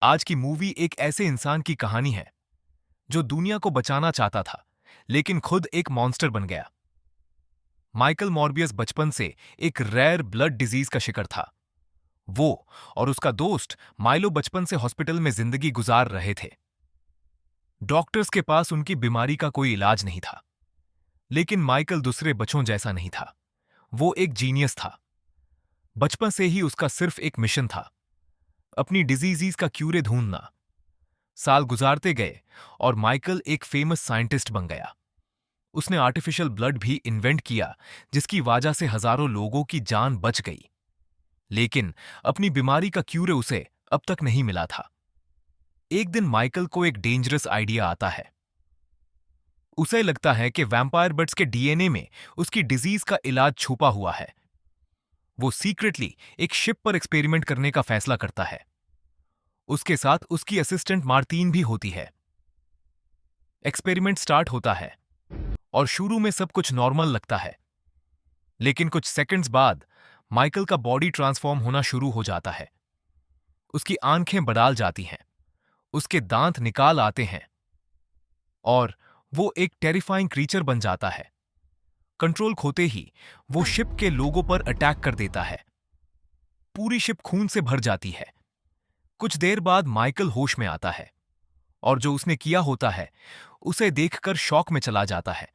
आज की मूवी एक ऐसे इंसान की कहानी है जो दुनिया को बचाना चाहता था, लेकिन खुद एक मॉन्स्टर बन गया। माइकल मॉर्बियस बचपन से एक रेयर ब्लड डिजीज का शिकार था। वो और उसका दोस्त माइलो बचपन से हॉस्पिटल में जिंदगी गुजार रहे थे। डॉक्टर्स के पास उनकी बीमारी का कोई इलाज नहीं था, लेकिन माइकल दूसरे बच्चों जैसा नहीं था। वो एक जीनियस था। बचपन से ही उसका सिर्फ एक मिशन था, अपनी डिजीजीज का क्यूरे ढूंढना। साल गुजारते गए और माइकल एक फेमस साइंटिस्ट बन गया। उसने आर्टिफिशियल ब्लड भी इन्वेंट किया, जिसकी वजह से हजारों लोगों की जान बच गई। लेकिन अपनी बीमारी का क्यूरे उसे अब तक नहीं मिला था। एक दिन माइकल को एक डेंजरस आइडिया आता है। उसे लगता है कि वैम्पायर बर्ड्स के डीएनए में उसकी डिजीज का इलाज छुपा हुआ है। वो सीक्रेटली एक शिप पर एक्सपेरिमेंट करने का फैसला करता है। उसके साथ उसकी असिस्टेंट मार्टीन भी होती है। एक्सपेरिमेंट स्टार्ट होता है और शुरू में सब कुछ नॉर्मल लगता है, लेकिन कुछ सेकंड्स बाद माइकल का बॉडी ट्रांसफॉर्म होना शुरू हो जाता है। उसकी आंखें बदल जाती हैं, उसके दांत निकाल आते हैं और वो एक टेरिफाइंग क्रीचर बन जाता है। कंट्रोल खोते ही वो शिप के लोगों पर अटैक कर देता है। पूरी शिप खून से भर जाती है। कुछ देर बाद माइकल होश में आता है और जो उसने किया होता है उसे देखकर शॉक में चला जाता है।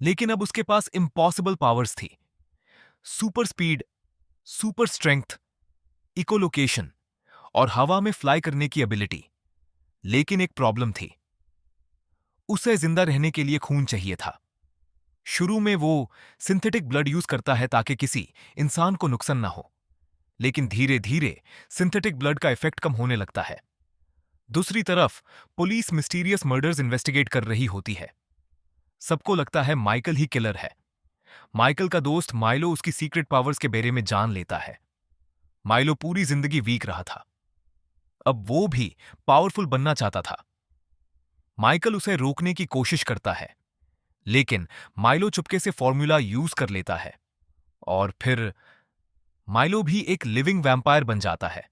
लेकिन अब उसके पास इम्पॉसिबल पावर्स थी। Super speed, super strength, echolocation और हवा में फ्लाई करने की एबिलिटी। लेकिन एक प्रॉब्लम थी। उसे जिंदा रहने के लिए खून चाहिए था। शुरू में वो सिंथेटिक ब्लड यूज करता है ताकि किसी इंसान को नुकसान ना हो, लेकिन धीरे धीरे सिंथेटिक ब्लड का इफेक्ट कम होने लगता है। दूसरी तरफ पुलिस मिस्टीरियस मर्डर्स इन्वेस्टिगेट कर रही होती है। सबको लगता है माइकल ही किलर है। माइकल का दोस्त माइलो उसकी सीक्रेट पावर्स के बारे में जान लेता है। माइलो पूरी जिंदगी वीक रहा था, अब वो भी पावरफुल बनना चाहता था। माइकल उसे रोकने की कोशिश करता है, लेकिन माइलो चुपके से फॉर्मूला यूज कर लेता है और फिर माइलो भी एक लिविंग वैम्पायर बन जाता है।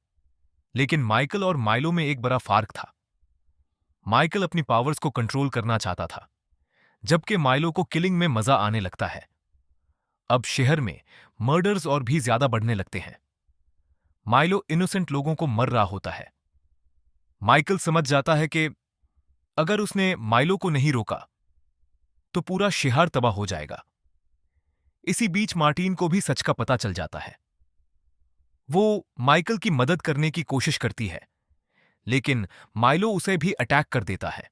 लेकिन माइकल और माइलो में एक बड़ा फर्क था। माइकल अपनी पावर्स को कंट्रोल करना चाहता था, जबकि माइलो को किलिंग में मजा आने लगता है। अब शहर में मर्डर्स और भी ज्यादा बढ़ने लगते हैं। माइलो इनोसेंट लोगों को मर रहा होता है। माइकल समझ जाता है कि अगर उसने माइलो को नहीं रोका तो पूरा शहर तबाह हो जाएगा। इसी बीच मार्टीन को भी सच का पता चल जाता है। वो माइकल की मदद करने की कोशिश करती है, लेकिन माइलो उसे भी अटैक कर देता है।